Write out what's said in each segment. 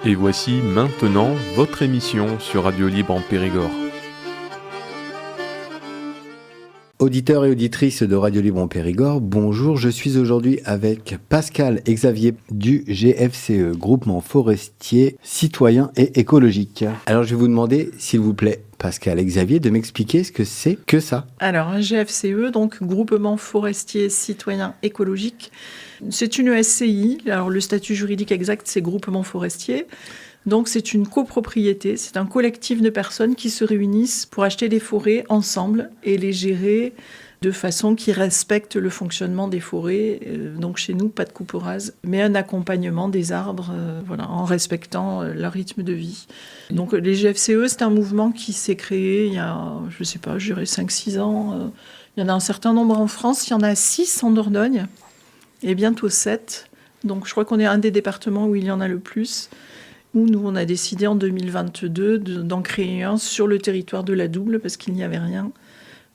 Et voici maintenant votre émission sur Radio Libre en Périgord. Auditeurs et auditrices de Radio Libre en Périgord, bonjour, je suis aujourd'hui avec Pascal Xavier du GFCE, Groupement Forestier Citoyen et Écologique. Alors je vais vous demander, s'il vous plaît, Pascal Xavier, de m'expliquer ce que c'est que ça. Alors un GFCE, donc Groupement Forestier Citoyen Écologique, c'est une SCI, alors le statut juridique exact c'est Groupement Forestier. Donc c'est une copropriété, c'est un collectif de personnes qui se réunissent pour acheter des forêts ensemble et les gérer de façon qui respecte le fonctionnement des forêts. Donc chez nous, pas de coupe rase, mais un accompagnement des arbres en respectant leur rythme de vie. Donc les GFCE, c'est un mouvement qui s'est créé il y a, je sais pas, je dirais 5-6 ans. Il y en a un certain nombre en France, il y en a 6 en Dordogne et bientôt 7. Donc je crois qu'on est un des départements où il y en a le plus. Où nous, on a décidé en 2022 d'en créer un sur le territoire de la Double, parce qu'il n'y avait rien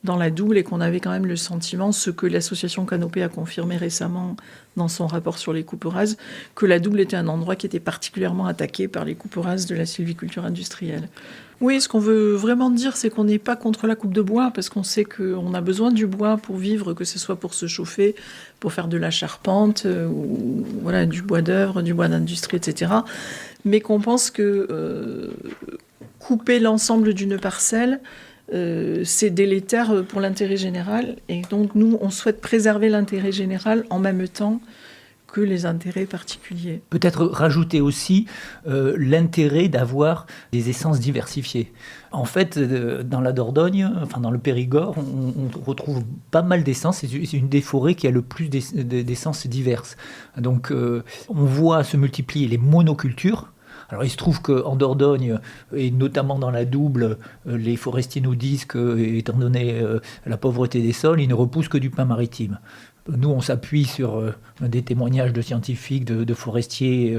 dans la Double et qu'on avait quand même le sentiment, ce que l'association Canopée a confirmé récemment dans son rapport sur les coupes rases, que la Double était un endroit qui était particulièrement attaqué par les coupes rases de la sylviculture industrielle. Oui, ce qu'on veut vraiment dire, c'est qu'on n'est pas contre la coupe de bois, parce qu'on sait qu'on a besoin du bois pour vivre, que ce soit pour se chauffer, pour faire de la charpente, ou voilà, du bois d'œuvre, du bois d'industrie, etc. Mais qu'on pense que couper l'ensemble d'une parcelle, c'est délétère pour l'intérêt général. Et donc, nous, on souhaite préserver l'intérêt général en même temps que les intérêts particuliers. Peut-être rajouter aussi l'intérêt d'avoir des essences diversifiées. En fait, dans la Dordogne, enfin dans le Périgord, on retrouve pas mal d'essences. C'est une des forêts qui a le plus d'essences diverses. Donc, on voit se multiplier les monocultures. Alors il se trouve qu'en Dordogne, et notamment dans la Double, les forestiers nous disent qu'étant donné la pauvreté des sols, ils ne repoussent que du pin maritime. Nous, on s'appuie sur des témoignages de scientifiques, de forestiers,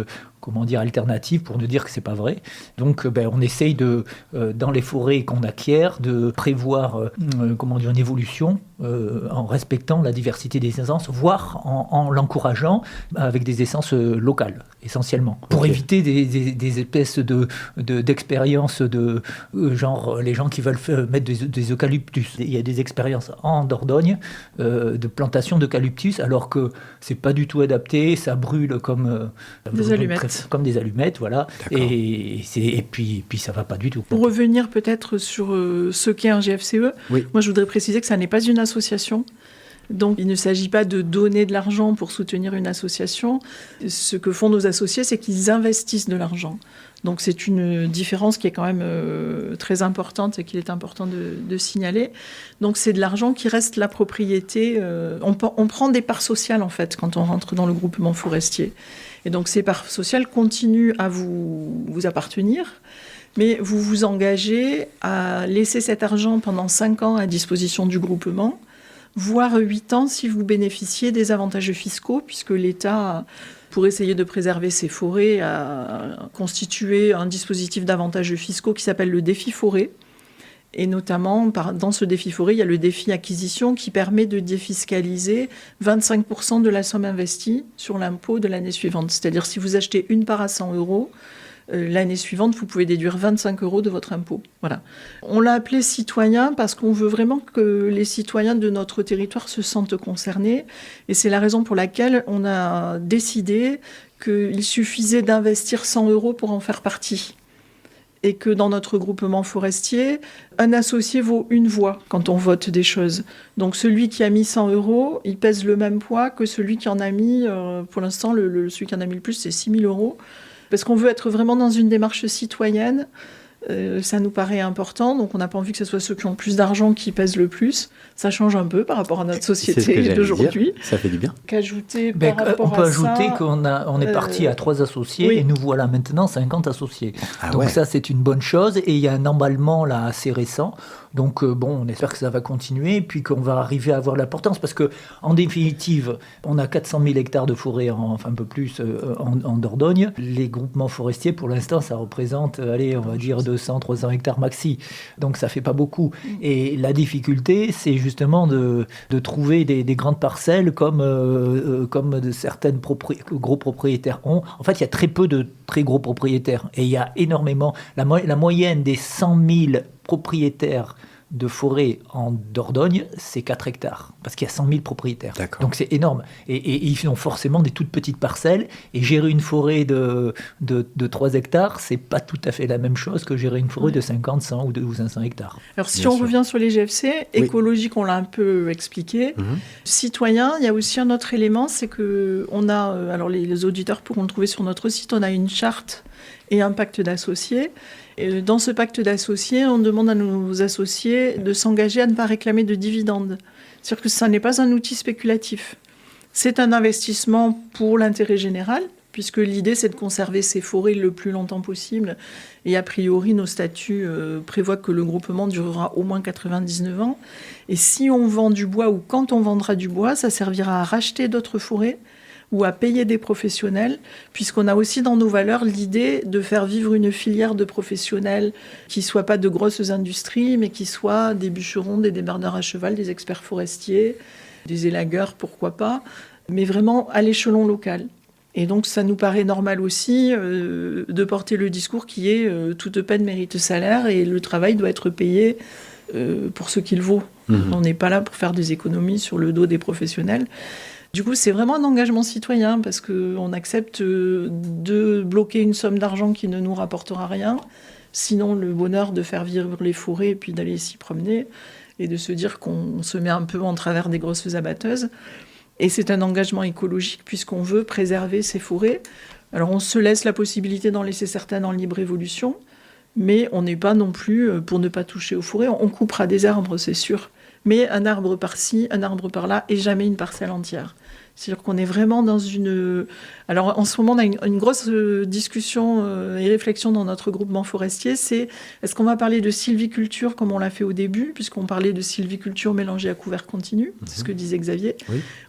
alternatifs, pour nous dire que c'est pas vrai. Donc, on essaye dans les forêts qu'on acquiert, de prévoir, une évolution en respectant la diversité des essences, voire en l'encourageant avec des essences locales, essentiellement. Pour éviter des espèces d'expériences genre les gens qui veulent mettre des eucalyptus. Il y a des expériences en Dordogne de plantation d'eucalyptus, alors que c'est pas du tout adapté, ça brûle comme des allumettes. Comme des allumettes, voilà. Et puis ça va pas du tout. Pour revenir peut-être sur ce qu'est un GFCE, oui. Moi je voudrais préciser que ça n'est pas une association. Donc il ne s'agit pas de donner de l'argent pour soutenir une association. Ce que font nos associés, c'est qu'ils investissent de l'argent. Donc c'est une différence qui est quand même très importante et qu'il est important de signaler. Donc c'est de l'argent qui reste la propriété. On prend des parts sociales en fait quand on rentre dans le groupement forestier. Et donc ces parts sociales continuent à vous appartenir, mais vous vous engagez à laisser cet argent pendant 5 ans à disposition du groupement, voire 8 ans si vous bénéficiez des avantages fiscaux, puisque l'État, pour essayer de préserver ses forêts, a constitué un dispositif d'avantages fiscaux qui s'appelle le défi forêt. Et notamment, dans ce défi forêt, il y a le défi acquisition qui permet de défiscaliser 25% de la somme investie sur l'impôt de l'année suivante. C'est-à-dire, si vous achetez une part à 100 €, l'année suivante, vous pouvez déduire 25 € de votre impôt. Voilà. On l'a appelé citoyen parce qu'on veut vraiment que les citoyens de notre territoire se sentent concernés. Et c'est la raison pour laquelle on a décidé qu'il suffisait d'investir 100 € pour en faire partie. Et que dans notre groupement forestier, un associé vaut une voix quand on vote des choses. Donc celui qui a mis 100 €, il pèse le même poids que celui qui en a mis, pour l'instant, celui qui en a mis le plus, c'est 6 000 €. Parce qu'on veut être vraiment dans une démarche citoyenne. Ça nous paraît important, donc on n'a pas envie que ce soit ceux qui ont le plus d'argent qui pèsent le plus. Ça change un peu par rapport à notre société d'aujourd'hui. Ça fait du bien. Qu'ajouter on peut ajouter qu'on est parti à 3 associés, oui. Et nous voilà maintenant 50 associés. Donc ça, c'est une bonne chose, et il y a un emballement là assez récent. Donc on espère que ça va continuer, et puis qu'on va arriver à avoir l'importance, parce que en définitive, on a 400 000 hectares de forêt, un peu plus en Dordogne. Les groupements forestiers, pour l'instant, ça représente, on va dire 200, 300 hectares maxi. Donc ça fait pas beaucoup. Et la difficulté, c'est justement de trouver des grandes parcelles comme certaines gros propriétaires ont. En fait, il y a très peu de très gros propriétaires. Et il y a énormément... La moyenne des 100 000 propriétaires de forêt en Dordogne, c'est 4 hectares, parce qu'il y a 100 000 propriétaires. D'accord. Donc c'est énorme. Et ils ont forcément des toutes petites parcelles, et gérer une forêt de 3 hectares, c'est pas tout à fait la même chose que gérer une forêt de 50, 100 ou 500 hectares. Alors si on revient sur les GFC, écologique, on l'a un peu expliqué. Citoyen, il y a aussi un autre élément, c'est qu'on a, alors les auditeurs pourront le trouver sur notre site, on a une charte et un pacte d'associés. Et dans ce pacte d'associés, on demande à nos associés de s'engager à ne pas réclamer de dividendes. C'est-à-dire que ça n'est pas un outil spéculatif. C'est un investissement pour l'intérêt général, puisque l'idée, c'est de conserver ces forêts le plus longtemps possible. Et a priori, nos statuts prévoient que le groupement durera au moins 99 ans. Et si on vend du bois, ou quand on vendra du bois, ça servira à racheter d'autres forêts, ou à payer des professionnels, puisqu'on a aussi dans nos valeurs l'idée de faire vivre une filière de professionnels qui ne soient pas de grosses industries, mais qui soient des bûcherons, des débardeurs à cheval, des experts forestiers, des élagueurs, pourquoi pas, mais vraiment à l'échelon local. Et donc ça nous paraît normal aussi de porter le discours qui est toute peine mérite salaire et le travail doit être payé pour ce qu'il vaut. On n'est pas là pour faire des économies sur le dos des professionnels. Du coup, c'est vraiment un engagement citoyen parce qu'on accepte de bloquer une somme d'argent qui ne nous rapportera rien. Sinon, le bonheur de faire vivre les forêts et puis d'aller s'y promener et de se dire qu'on se met un peu en travers des grosses abatteuses. Et c'est un engagement écologique puisqu'on veut préserver ces forêts. Alors, on se laisse la possibilité d'en laisser certaines en libre évolution, mais on n'est pas non plus pour ne pas toucher aux forêts. On coupera des arbres, c'est sûr. Mais un arbre par-ci, un arbre par-là, et jamais une parcelle entière. C'est-à-dire qu'on est vraiment dans une... Alors en ce moment, on a une grosse discussion et réflexion dans notre groupement forestier, c'est est-ce qu'on va parler de sylviculture comme on l'a fait au début, puisqu'on parlait de sylviculture mélangée à couvert continu, c'est ce que disait Xavier,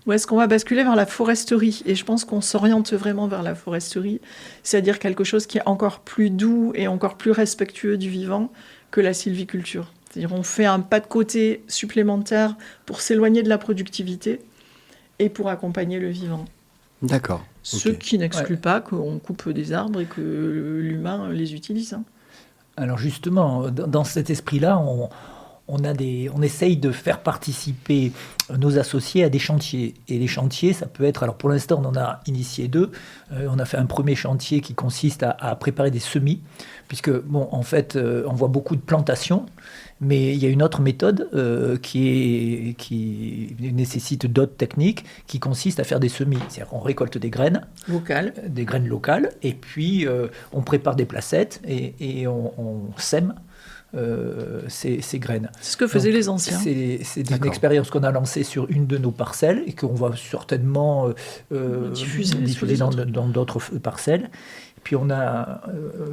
ou est-ce qu'on va basculer vers la foresterie ? Et je pense qu'on s'oriente vraiment vers la foresterie, c'est-à-dire quelque chose qui est encore plus doux et encore plus respectueux du vivant que la sylviculture. C'est-à-dire on fait un pas de côté supplémentaire pour s'éloigner de la productivité et pour accompagner le vivant. D'accord. Ce qui n'exclut pas qu'on coupe des arbres et que l'humain les utilise. Alors justement, dans cet esprit-là, on essaye de faire participer nos associés à des chantiers. Et les chantiers, ça peut être... Alors pour l'instant, on en a initié 2. On a fait un premier chantier qui consiste à préparer des semis, puisque, bon, en fait, on voit beaucoup de plantations, mais il y a une autre méthode qui nécessite d'autres techniques, qui consiste à faire des semis. C'est-à-dire qu'on récolte des graines locales, et puis on prépare des placettes et on sème ces graines. C'est ce que faisaient les anciens. C'est une expérience qu'on a lancée sur une de nos parcelles et qu'on va certainement diffuser dans d'autres parcelles. Et puis on a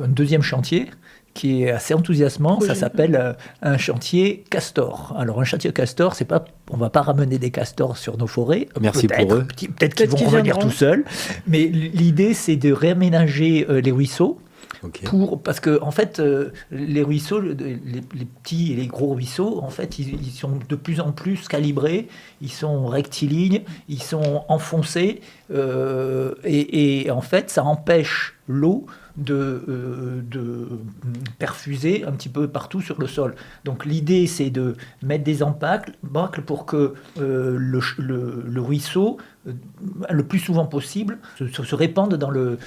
un deuxième chantier qui est assez enthousiasmant, ça s'appelle un chantier castor. Alors un chantier castor, c'est pas, on va pas ramener des castors sur nos forêts. Merci pour eux. Peut-être qu'ils vont revenir tout seuls, mais l'idée c'est de réaménager les ruisseaux. Parce que en fait, les ruisseaux, les petits et les gros ruisseaux, en fait, ils sont de plus en plus calibrés, ils sont rectilignes, ils sont enfoncés, et en fait, ça empêche l'eau de perfuser un petit peu partout sur le sol. Donc l'idée, c'est de mettre des embâcles pour que le ruisseau, le plus souvent possible, se répande dans le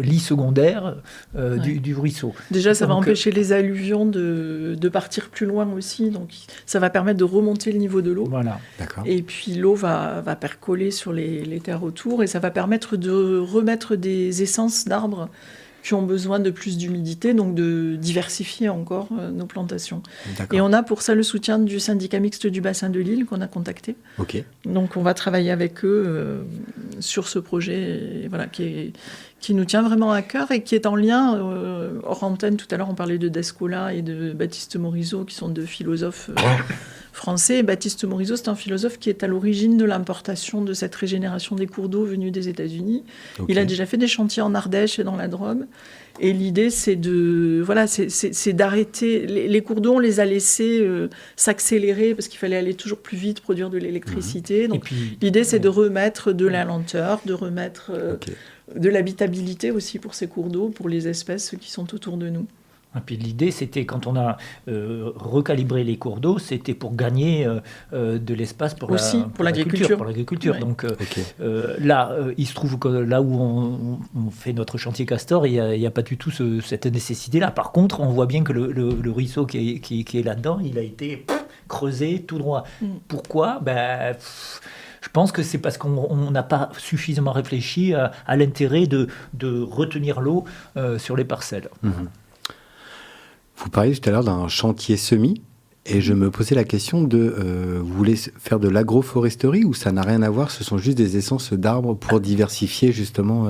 lit secondaire du ruisseau. Déjà, ça va empêcher les alluvions de partir plus loin aussi. Donc ça va permettre de remonter le niveau de l'eau. Voilà. D'accord. Et puis l'eau va percoler sur les terres autour et ça va permettre de remettre des essences d'arbres qui ont besoin de plus d'humidité, donc de diversifier encore nos plantations. D'accord. Et on a pour ça le soutien du syndicat mixte du bassin de l'Isle qu'on a contacté. Donc on va travailler avec eux sur ce projet qui nous tient vraiment à cœur et qui est en lien, hors antenne, tout à l'heure on parlait de Descola et de Baptiste Morisot, qui sont deux philosophes français. Et Baptiste Morisot, c'est un philosophe qui est à l'origine de l'importation de cette régénération des cours d'eau venus des États-Unis. Okay. Il a déjà fait des chantiers en Ardèche et dans la Drôme. Et l'idée, c'est d'arrêter. Les cours d'eau, on les a laissés s'accélérer parce qu'il fallait aller toujours plus vite, produire de l'électricité. Donc, l'idée, c'est de remettre de la lenteur, de remettre de l'habitabilité aussi pour ces cours d'eau, pour les espèces qui sont autour de nous. Et puis l'idée, c'était, quand on a recalibré les cours d'eau, c'était pour gagner de l'espace pour l'agriculture. Ouais. Donc là, il se trouve que là où on fait notre chantier Castor, il n'y a pas du tout cette nécessité-là. Par contre, on voit bien que le ruisseau qui est là-dedans, il a été creusé tout droit. Pourquoi ? Je pense que c'est parce qu'on n'a pas suffisamment réfléchi à l'intérêt de retenir l'eau sur les parcelles. Vous parliez tout à l'heure d'un chantier semis, et je me posais la question vous voulez faire de l'agroforesterie ou ça n'a rien à voir, ce sont juste des essences d'arbres pour diversifier justement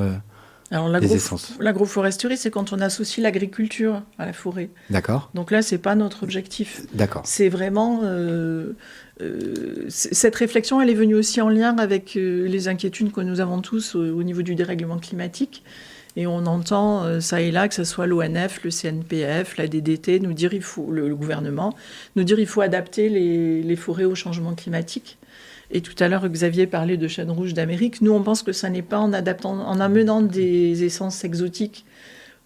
les essences. L'agroforesterie, c'est quand on associe l'agriculture à la forêt. D'accord. Donc là, c'est pas notre objectif. D'accord. C'est vraiment... cette réflexion, elle est venue aussi en lien avec les inquiétudes que nous avons tous au niveau du dérèglement climatique. Et on entend ça et là, que ce soit l'ONF, le CNPF, la DDT, nous dire le gouvernement, nous dire il faut adapter les forêts au changement climatique. Et tout à l'heure, Xavier parlait de chêne rouge d'Amérique. Nous, on pense que ça n'est pas en amenant des essences exotiques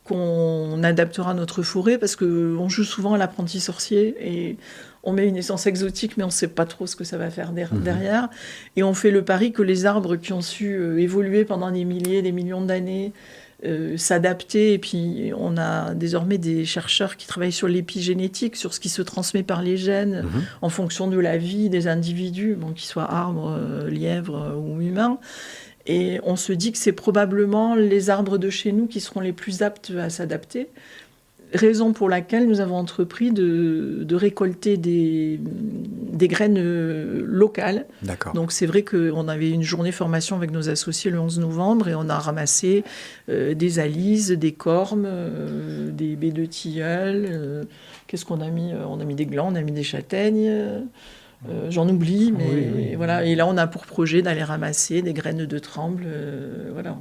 qu'on adaptera notre forêt, parce qu'on joue souvent à l'apprenti sorcier et on met une essence exotique, mais on ne sait pas trop ce que ça va faire derrière. Et on fait le pari que les arbres qui ont su évoluer pendant des milliers, des millions d'années, s'adapter, et puis on a désormais des chercheurs qui travaillent sur l'épigénétique, sur ce qui se transmet par les gènes en fonction de la vie des individus, qu'ils soient arbres, lièvres ou humains. Et on se dit que c'est probablement les arbres de chez nous qui seront les plus aptes à s'adapter. Raison pour laquelle nous avons entrepris de récolter des graines locales. D'accord. Donc c'est vrai qu'on avait une journée formation avec nos associés le 11 novembre et on a ramassé des alises, des cormes, des baies de tilleul. Qu'est-ce qu'on a mis ? On a mis des glands, on a mis des châtaignes. J'en oublie, mais oui. Voilà. Et là, on a pour projet d'aller ramasser des graines de tremble. Voilà.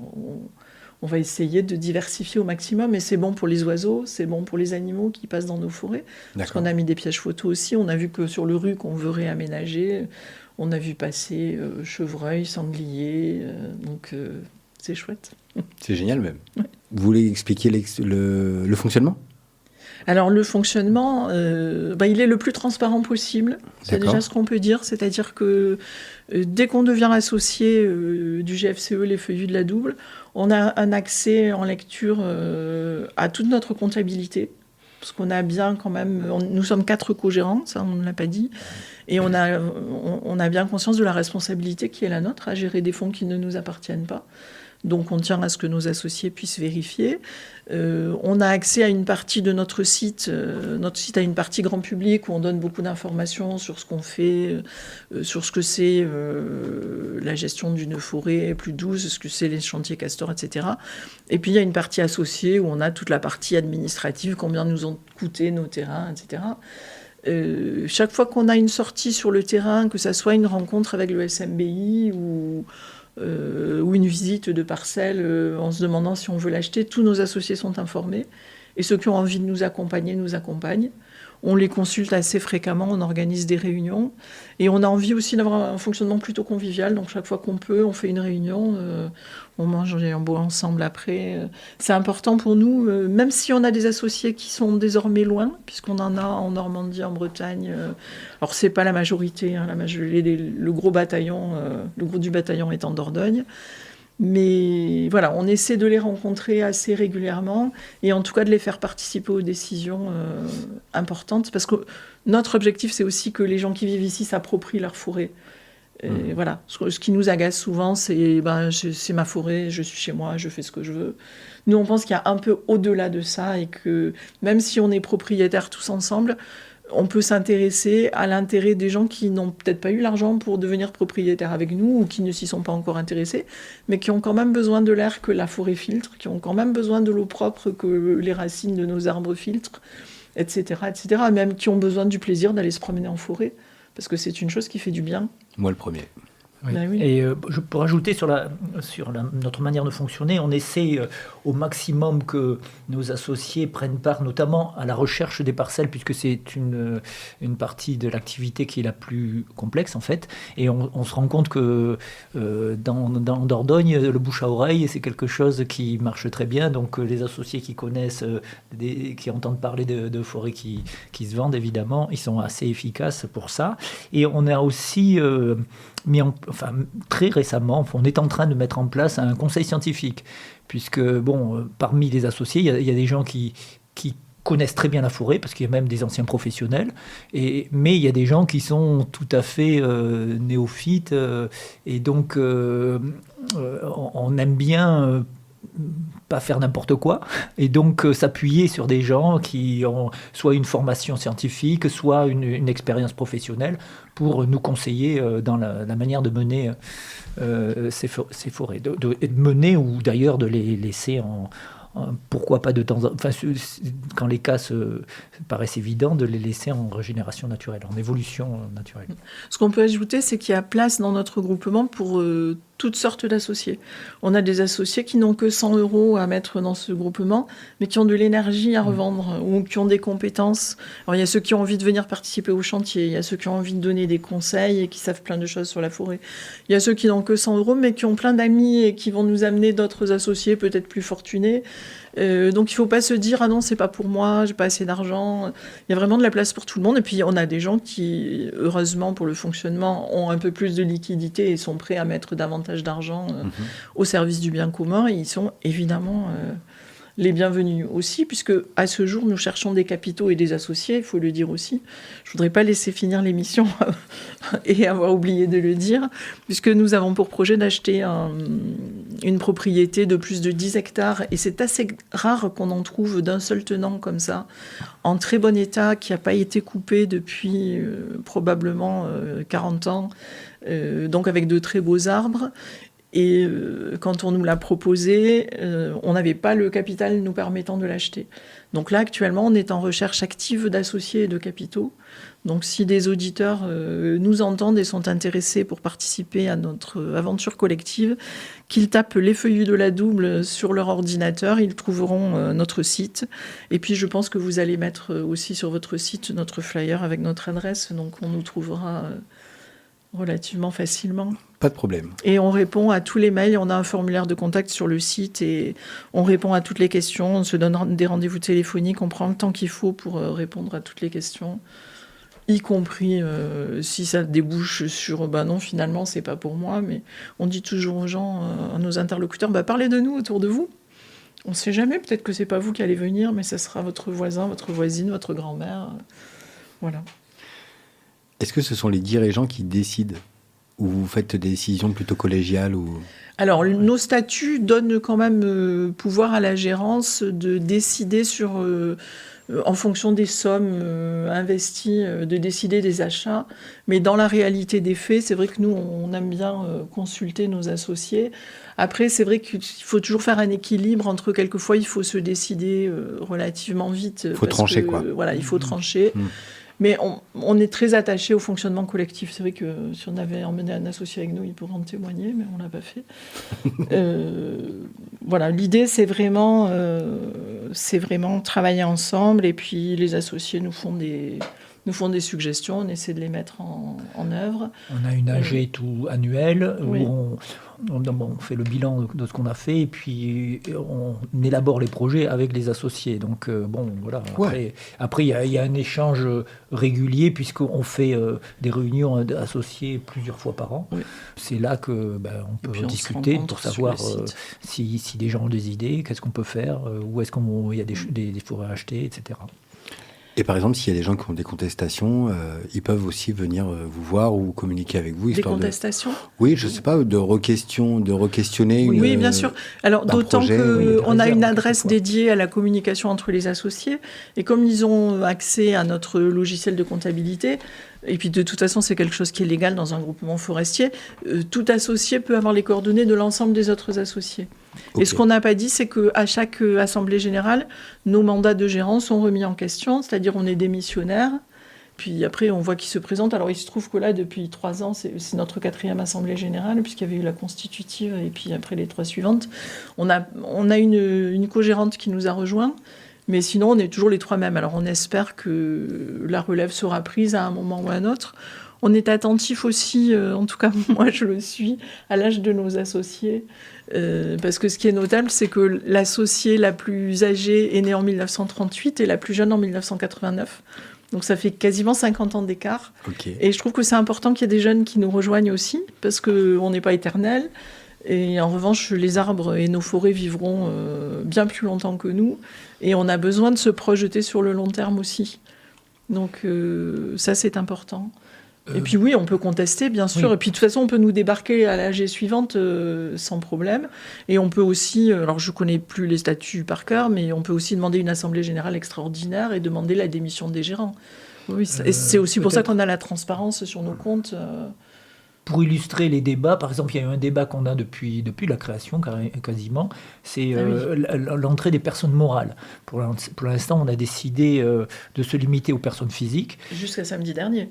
On va essayer de diversifier au maximum, et c'est bon pour les oiseaux, c'est bon pour les animaux qui passent dans nos forêts. Parce qu'on a mis des pièges photos aussi. On a vu que sur le rue qu'on veut réaménager, on a vu passer chevreuils, sangliers, donc c'est chouette. C'est génial même. Ouais. Vous voulez expliquer le fonctionnement ? Alors le fonctionnement, il est le plus transparent possible. C'est déjà ce qu'on peut dire. C'est-à-dire que dès qu'on devient associé du GFCE, les Feuillus de la Double, on a un accès en lecture à toute notre comptabilité. Parce qu'on a bien quand même... nous sommes 4 co-gérants, ça on ne l'a pas dit. Et on a bien conscience de la responsabilité qui est la nôtre à gérer des fonds qui ne nous appartiennent pas. Donc on tient à ce que nos associés puissent vérifier. On a accès à une partie de notre site. Notre site a une partie grand public où on donne beaucoup d'informations sur ce qu'on fait, sur ce que c'est la gestion d'une forêt plus douce, ce que c'est les chantiers Castor, etc. Et puis il y a une partie associée où on a toute la partie administrative, combien nous ont coûté nos terrains, etc. Chaque fois qu'on a une sortie sur le terrain, que ça soit une rencontre avec le SMBI ou une visite de parcelle en se demandant si on veut l'acheter, tous nos associés sont informés et ceux qui ont envie de nous accompagnent. On les consulte assez fréquemment, on organise des réunions et on a envie aussi d'avoir un fonctionnement plutôt convivial. Donc chaque fois qu'on peut, on fait une réunion, on mange et on boit ensemble après. C'est important pour nous, même si on a des associés qui sont désormais loin, puisqu'on en a en Normandie, en Bretagne. Alors c'est pas la majorité, le gros bataillon, le gros du bataillon est en Dordogne. Mais voilà, on essaie de les rencontrer assez régulièrement et en tout cas de les faire participer aux décisions importantes, parce que notre objectif, c'est aussi que les gens qui vivent ici s'approprient leur forêt. Et voilà, ce qui nous agace souvent, c'est ma forêt, je suis chez moi, je fais ce que je veux. Nous, on pense qu'il y a un peu au-delà de ça et que même si on est propriétaires tous ensemble, on peut s'intéresser à l'intérêt des gens qui n'ont peut-être pas eu l'argent pour devenir propriétaires avec nous ou qui ne s'y sont pas encore intéressés, mais qui ont quand même besoin de l'air que la forêt filtre, qui ont quand même besoin de l'eau propre que les racines de nos arbres filtrent, etc., etc., même qui ont besoin du plaisir d'aller se promener en forêt. parce que c'est une chose qui fait du bien. Moi, le premier. Oui. Ben oui. Et je peux rajouter sur notre manière de fonctionner, on essaie au maximum que nos associés prennent part notamment à la recherche des parcelles, puisque c'est une partie de l'activité qui est la plus complexe en fait. Et on se rend compte que dans Dordogne, le bouche à oreille, c'est quelque chose qui marche très bien. Donc les associés qui connaissent, qui entendent parler de forêts qui se vendent, évidemment, ils sont assez efficaces pour ça. Et on a aussi... très récemment, on est en train de mettre en place un conseil scientifique, puisque parmi les associés, il y a des gens qui connaissent très bien la forêt, parce qu'il y a même des anciens professionnels, mais il y a des gens qui sont tout à fait néophytes, et donc on aime bien pas faire n'importe quoi, et donc s'appuyer sur des gens qui ont soit une formation scientifique, soit une expérience professionnelle pour nous conseiller dans la manière de mener ces forêts, de mener ou d'ailleurs de les laisser pourquoi pas de temps en temps, quand les cas paraissent évidents, de les laisser en régénération naturelle, en évolution naturelle. Ce qu'on peut ajouter, c'est qu'il y a place dans notre groupement pour toutes sortes d'associés. On a des associés qui n'ont que 100 € à mettre dans ce groupement, mais qui ont de l'énergie à revendre ou qui ont des compétences. Alors, il y a ceux qui ont envie de venir participer au chantier, il y a ceux qui ont envie de donner des conseils et qui savent plein de choses sur la forêt. Il y a ceux qui n'ont que 100 € mais qui ont plein d'amis et qui vont nous amener d'autres associés peut-être plus fortunés. Donc il ne faut pas se dire « Ah non, c'est pas pour moi, j'ai pas assez d'argent ». Il y a vraiment de la place pour tout le monde. Et puis on a des gens qui, heureusement pour le fonctionnement, ont un peu plus de liquidité et sont prêts à mettre davantage d'argent au service du bien commun. Et ils sont évidemment les bienvenus aussi, puisque à ce jour, nous cherchons des capitaux et des associés, il faut le dire aussi. Je ne voudrais pas laisser finir l'émission et avoir oublié de le dire, puisque nous avons pour projet d'acheter une propriété de plus de 10 hectares, et c'est assez rare qu'on en trouve d'un seul tenant comme ça, en très bon état, qui n'a pas été coupé depuis probablement 40 ans, donc avec de très beaux arbres. Et quand on nous l'a proposé, on n'avait pas le capital nous permettant de l'acheter. Donc là, actuellement, on est en recherche active d'associés et de capitaux. Donc si des auditeurs nous entendent et sont intéressés pour participer à notre aventure collective, qu'ils tapent les feuillus de la double sur leur ordinateur, ils trouveront notre site. Et puis je pense que vous allez mettre aussi sur votre site notre flyer avec notre adresse, donc on nous trouvera relativement facilement. Pas de problème. Et on répond à tous les mails, on a un formulaire de contact sur le site et on répond à toutes les questions, on se donne des rendez-vous téléphoniques, on prend le temps qu'il faut pour répondre à toutes les questions, y compris si ça débouche sur non, finalement c'est pas pour moi, mais on dit toujours aux gens, à nos interlocuteurs, parlez de nous autour de vous. On ne sait jamais, peut-être que c'est pas vous qui allez venir, mais ça sera votre voisin, votre voisine, votre grand-mère. Voilà. Est-ce que ce sont les dirigeants qui décident ou vous faites des décisions plutôt collégiales ou... Alors, nos statuts donnent quand même pouvoir à la gérance de décider en fonction des sommes investies, de décider des achats. Mais dans la réalité des faits, c'est vrai que nous, on aime bien consulter nos associés. Après, c'est vrai qu'il faut toujours faire un équilibre entre quelquefois, il faut se décider relativement vite. Il faut trancher, quoi. Voilà, il faut trancher. Mais on est très attaché au fonctionnement collectif. C'est vrai que si on avait emmené un associé avec nous, il pourrait en témoigner, mais on ne l'a pas fait. Voilà, l'idée, c'est vraiment travailler ensemble. Et puis, les associés nous font des suggestions, on essaie de les mettre en œuvre. On a une AG tout annuelle où on fait le bilan de ce qu'on a fait et puis on élabore les projets avec les associés. Donc voilà. Après il y a un échange régulier puisqu'on fait des réunions associées plusieurs fois par an. Oui. C'est là que on peut discuter pour savoir si des gens ont des idées, qu'est-ce qu'on peut faire, où est-ce qu'il y a des forêts à acheter, etc. Et par exemple, s'il y a des gens qui ont des contestations, ils peuvent aussi venir vous voir ou communiquer avec vous. Des contestations ? Oui, je ne sais pas, de re-questionner. Oui, bien sûr. Alors, d'autant qu'on a une adresse dédiée à la communication entre les associés. Et comme ils ont accès à notre logiciel de comptabilité, et puis de toute façon, c'est quelque chose qui est légal dans un groupement forestier, tout associé peut avoir les coordonnées de l'ensemble des autres associés. Okay. Et ce qu'on n'a pas dit, c'est qu'à chaque assemblée générale, nos mandats de gérants sont remis en question, c'est-à-dire on est démissionnaire Puis après, on voit qu'ils se présentent. Alors, il se trouve que là, depuis 3 ans, c'est notre 4e Assemblée Générale, puisqu'il y avait eu la constitutive et puis après les 3 suivantes. On a une co-gérante qui nous a rejoints, mais sinon, on est toujours les 3 mêmes. Alors, on espère que la relève sera prise à un moment ou à un autre. On est attentif aussi, en tout cas moi je le suis, à l'âge de nos associés. Parce que ce qui est notable, c'est que l'associée la plus âgée est née en 1938 et la plus jeune en 1989. Donc ça fait quasiment 50 ans d'écart. Okay. Et je trouve que c'est important qu'il y ait des jeunes qui nous rejoignent aussi, parce qu'on n'est pas éternel. Et en revanche, les arbres et nos forêts vivront bien plus longtemps que nous. Et on a besoin de se projeter sur le long terme aussi. Donc ça, c'est important. Et puis oui, on peut contester, bien sûr. Oui. Et puis de toute façon, on peut nous débarquer à l'AG suivante sans problème. Et on peut aussi, alors je ne connais plus les statuts par cœur, mais on peut aussi demander une assemblée générale extraordinaire et demander la démission des gérants. Oui, et c'est aussi pour ça qu'on a la transparence sur nos comptes. Pour illustrer les débats, par exemple, il y a eu un débat qu'on a depuis la création, quasiment, c'est l'entrée des personnes morales. Pour l'instant, on a décidé de se limiter aux personnes physiques. Jusqu'à samedi dernier.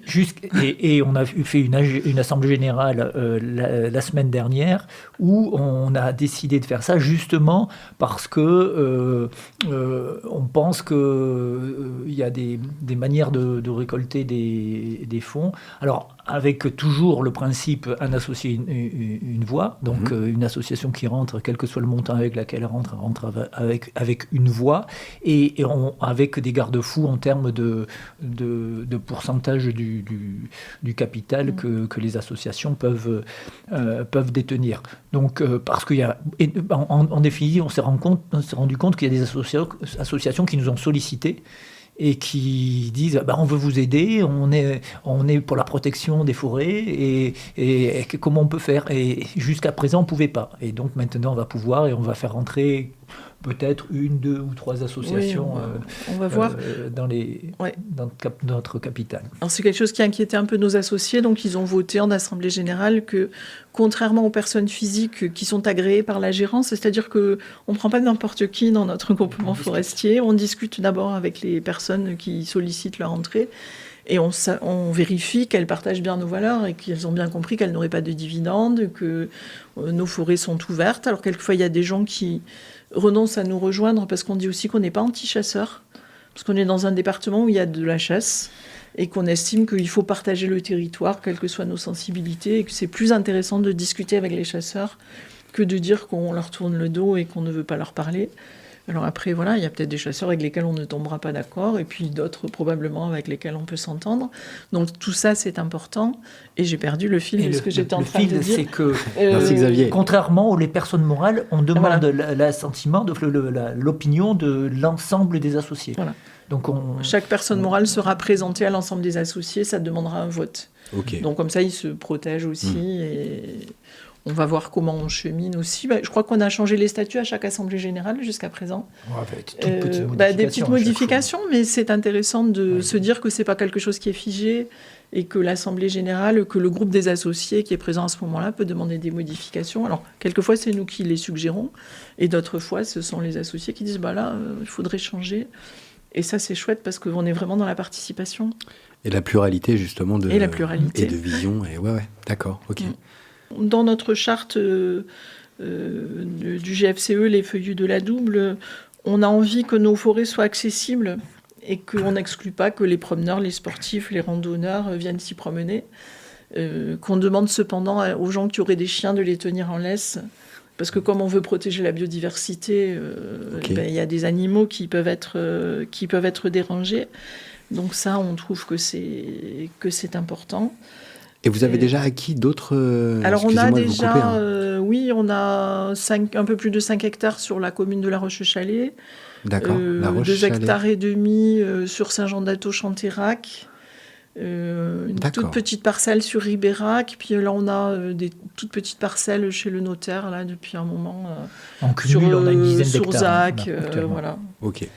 Et on a fait une assemblée générale la semaine dernière où on a décidé de faire ça justement parce que on pense qu'il y a des manières de récolter des fonds. Alors, avec toujours le principe un associé, une voix, donc une association qui rentre, quel que soit le montant avec lequel elle rentre avec une voix, et avec des garde-fous en termes de pourcentage du capital que les associations peuvent détenir. Donc, parce qu'il y a, en définitive, on s'est rendu compte qu'il y a des associations qui nous ont sollicités et qui disent on veut vous aider, on est pour la protection des forêts et comment on peut faire, et jusqu'à présent on ne pouvait pas, et donc maintenant on va pouvoir, et on va faire rentrer peut-être 1, 2 ou 3 associations on va voir. Dans notre capitale. Alors c'est quelque chose qui inquiétait un peu nos associés, donc ils ont voté en assemblée générale que, contrairement aux personnes physiques qui sont agréées par la gérance, c'est-à-dire qu'on ne prend pas n'importe qui dans notre groupement forestier, on discute d'abord avec les personnes qui sollicitent leur entrée, et on vérifie qu'elles partagent bien nos valeurs et qu'elles ont bien compris qu'elles n'auraient pas de dividendes, que nos forêts sont ouvertes. Alors quelquefois il y a des gens qui renoncent à nous rejoindre parce qu'on dit aussi qu'on n'est pas anti-chasseurs, parce qu'on est dans un département où il y a de la chasse et qu'on estime qu'il faut partager le territoire, quelles que soient nos sensibilités, et que c'est plus intéressant de discuter avec les chasseurs que de dire qu'on leur tourne le dos et qu'on ne veut pas leur parler. Alors après, voilà, il y a peut-être des chasseurs avec lesquels on ne tombera pas d'accord, et puis d'autres probablement avec lesquels on peut s'entendre. Donc tout ça, c'est important. Et j'ai perdu le fil de ce que j'étais en train de dire. C'est que, Merci Xavier. Contrairement aux personnes morales, on demande l'assentiment, l'opinion de l'ensemble des associés. Voilà. Donc chaque personne morale sera présentée à l'ensemble des associés, ça demandera un vote. Okay. Donc comme ça, ils se protègent aussi, et on va voir comment on chemine aussi. Je crois qu'on a changé les statuts à chaque assemblée générale jusqu'à présent. Des petites modifications, mais c'est intéressant de se dire que c'est pas quelque chose qui est figé, et que l'assemblée générale, que le groupe des associés qui est présent à ce moment-là peut demander des modifications. Alors quelquefois c'est nous qui les suggérons, et d'autres fois ce sont les associés qui disent il faudrait changer. Et ça, c'est chouette parce qu'on est vraiment dans la participation. Et la pluralité, justement, et la pluralité. Et de vision. Et ouais, d'accord, ok. Dans notre charte du GFCE, les feuillus de la double, on a envie que nos forêts soient accessibles et qu'on n'exclut pas que les promeneurs, les sportifs, les randonneurs viennent s'y promener. Qu'on demande cependant aux gens qui auraient des chiens de les tenir en laisse. Parce que comme on veut protéger la biodiversité, y a des animaux qui peuvent être dérangés. Donc ça, on trouve que c'est important. Et vous avez déjà acquis d'autres... Alors on a déjà, on a un peu plus de 5 hectares sur la commune de La Roche-Chalais. D'accord, La 2 hectares et demi sur Saint-Jean-d'Ato-Chantérac. Une toute petite parcelle sur Ribérac, puis là on a des toutes petites parcelles chez le notaire là depuis un moment. En cumul, on a une dizaine sur d'hectares. Zac, voilà. Ok.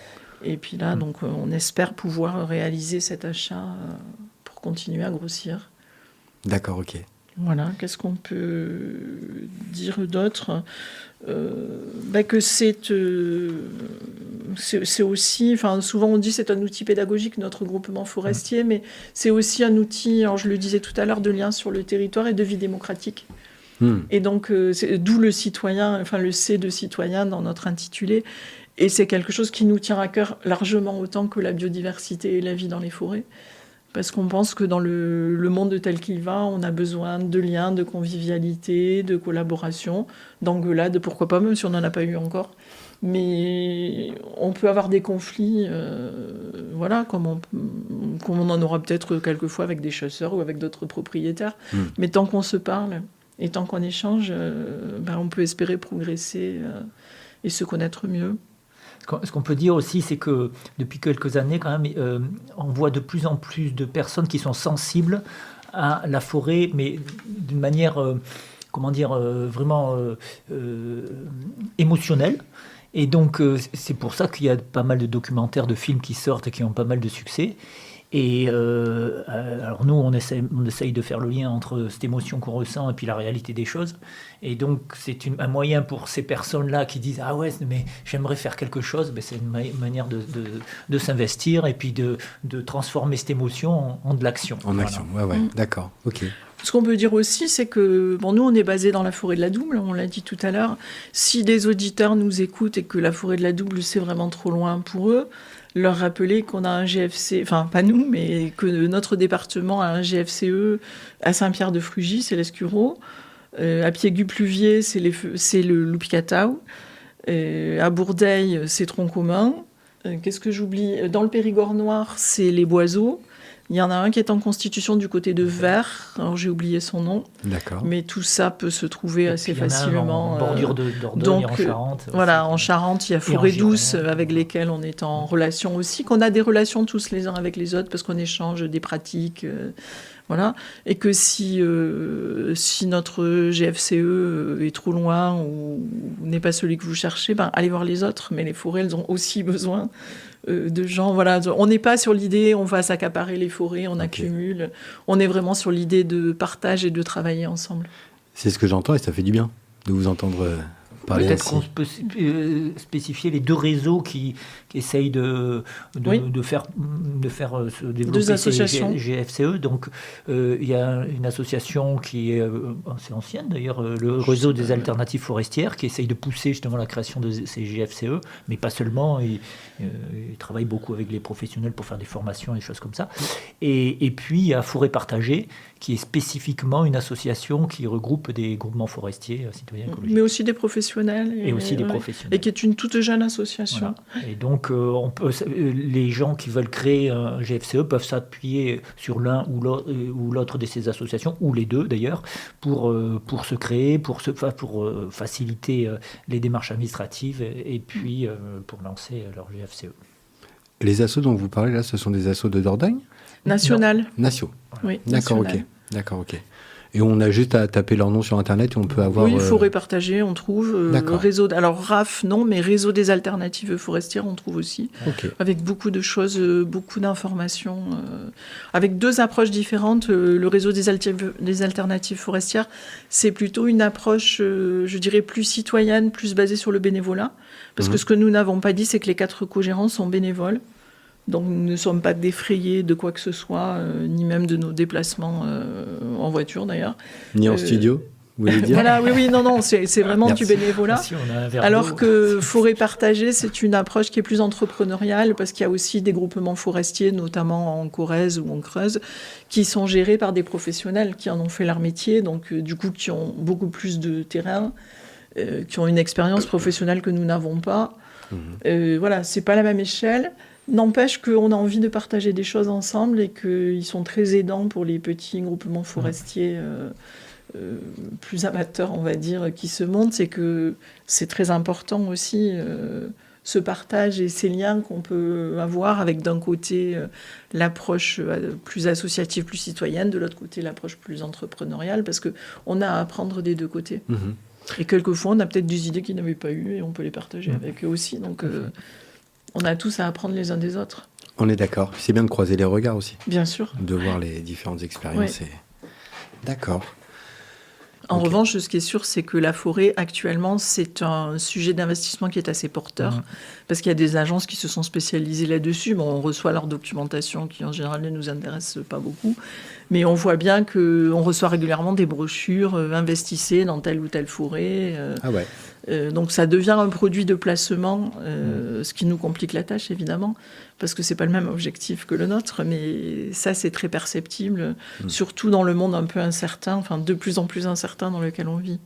Et puis là, donc on espère pouvoir réaliser cet achat pour continuer à grossir. D'accord, ok. Voilà. Qu'est-ce qu'on peut dire d'autre ? Que c'est aussi, souvent on dit c'est un outil pédagogique, notre groupement forestier, mais c'est aussi un outil, alors je le disais tout à l'heure, de lien sur le territoire et de vie démocratique. Et donc, d'où le citoyen, le C de citoyen dans notre intitulé. Et c'est quelque chose qui nous tient à cœur largement autant que la biodiversité et la vie dans les forêts. Parce qu'on pense que dans le monde tel qu'il va, on a besoin de liens, de convivialité, de collaboration, d'engueulade, pourquoi pas, même si on n'en a pas eu encore. Mais on peut avoir des conflits, comme on en aura peut-être quelquefois avec des chasseurs ou avec d'autres propriétaires. Mais tant qu'on se parle et tant qu'on échange, on peut espérer progresser et se connaître mieux. Ce qu'on peut dire aussi, c'est que depuis quelques années, quand même, on voit de plus en plus de personnes qui sont sensibles à la forêt, mais d'une manière, vraiment émotionnelle. Et donc, c'est pour ça qu'il y a pas mal de documentaires, de films qui sortent et qui ont pas mal de succès. Et alors nous, on essaye de faire le lien entre cette émotion qu'on ressent et puis la réalité des choses. Et donc, c'est un moyen pour ces personnes-là qui disent « Ah ouais, mais j'aimerais faire quelque chose », c'est une manière de s'investir et puis de transformer cette émotion en de l'action. En action, ouais, d'accord, ok. Ce qu'on peut dire aussi, c'est que nous, on est basé dans la forêt de la Double, on l'a dit tout à l'heure. Si des auditeurs nous écoutent et que la forêt de la Double, c'est vraiment trop loin pour eux, leur rappeler qu'on a un GFC, pas nous, mais que notre département a un GFCE à Saint-Pierre-de-Frugy, c'est l'Escureau. À Piégu-Pluviers, c'est le Loupicatao. À Bourdeil, c'est Tronc commun. Qu'est-ce que j'oublie ? Dans le Périgord noir, c'est les Boiseaux. Il y en a un qui est en constitution du côté de Vers, alors j'ai oublié son nom. D'accord. Mais tout ça peut se trouver assez facilement. En bordure de Dordogne, en Charente. En Charente, il y a Forêt Douce avec lesquelles on est en relation aussi, qu'on a des relations tous les uns avec les autres parce qu'on échange des pratiques. Et que si notre GFCE est trop loin ou n'est pas celui que vous cherchez, allez voir les autres. Mais les forêts, elles ont aussi besoin de gens. On n'est pas sur l'idée, on va s'accaparer les forêts, on accumule. On est vraiment sur l'idée de partage et de travailler ensemble. C'est ce que j'entends et ça fait du bien de vous entendre parler. Peut-être qu'on peut spécifier les deux réseaux qui essayent de faire se développer ces GFCE. Donc, il y a une association qui est assez ancienne d'ailleurs, le réseau des alternatives forestières, qui essaye de pousser justement la création de ces GFCE, mais pas seulement. Ils travaillent beaucoup avec les professionnels pour faire des formations et des choses comme ça. Et puis, il y a Forêt Partagée, qui est spécifiquement une association qui regroupe des groupements forestiers citoyens écologiques. Mais aussi des professionnels. Et qui est une toute jeune association. Voilà. Et donc, les gens qui veulent créer un GFCE peuvent s'appuyer sur l'un ou l'autre de ces associations, ou les deux d'ailleurs, pour se créer, pour faciliter les démarches administratives et puis pour lancer leur GFCE. Les assos dont vous parlez là, ce sont des assos de Dordogne ? National. Nationaux. Oui, D'accord, ok. Et on a juste à taper leur nom sur Internet et on peut avoir... Oui, Forêt Partagée, on trouve. Réseau, alors RAF, non, mais Réseau des alternatives forestières, on trouve aussi. Okay. Avec beaucoup de choses, beaucoup d'informations. Avec deux approches différentes. Le Réseau des alternatives forestières, c'est plutôt une approche, je dirais, plus citoyenne, plus basée sur le bénévolat. Parce que ce que nous n'avons pas dit, c'est que les 4 co-gérants sont bénévoles. Donc nous ne sommes pas défrayés de quoi que ce soit, ni même de nos déplacements en voiture d'ailleurs. Ni en studio, vous voulez dire ? Voilà, non, c'est vraiment du bénévolat. Merci, alors que Forêt Partagée, c'est une approche qui est plus entrepreneuriale parce qu'il y a aussi des groupements forestiers, notamment en Corrèze ou en Creuse, qui sont gérés par des professionnels qui en ont fait leur métier, donc du coup qui ont beaucoup plus de terrain, qui ont une expérience professionnelle que nous n'avons pas. C'est pas la même échelle. N'empêche qu'on a envie de partager des choses ensemble et qu'ils sont très aidants pour les petits groupements forestiers plus amateurs, on va dire, qui se montent. C'est que c'est très important aussi ce partage et ces liens qu'on peut avoir avec d'un côté l'approche plus associative, plus citoyenne, de l'autre côté l'approche plus entrepreneuriale, parce qu'on a à apprendre des deux côtés. Et quelquefois, on a peut-être des idées qu'ils n'avaient pas eues et on peut les partager avec eux aussi. Donc... on a tous à apprendre les uns des autres. On est d'accord. C'est bien de croiser les regards aussi. Bien sûr. De voir les différentes expériences. Oui. D'accord. En revanche, ce qui est sûr, c'est que la forêt, actuellement, c'est un sujet d'investissement qui est assez porteur, parce qu'il y a des agences qui se sont spécialisées là-dessus. Bon, on reçoit leur documentation qui, en général, ne nous intéresse pas beaucoup. Mais on voit bien qu'on reçoit régulièrement des brochures, investissez dans telle ou telle forêt. Donc ça devient un produit de placement, ce qui nous complique la tâche, évidemment, parce que c'est pas le même objectif que le nôtre, mais ça, c'est très perceptible, surtout dans le monde un peu incertain, enfin de plus en plus incertain dans lequel on vit.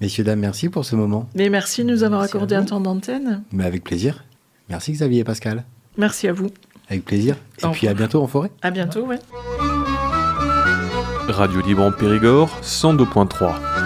Messieurs, dames, merci pour ce moment. Mais merci de nous avoir accordé un temps d'antenne. Mais avec plaisir. Merci Xavier et Pascal. Merci à vous. Avec plaisir. Et puis à bientôt en forêt. À bientôt, ouais. Radio Libre en Périgord, 102.3.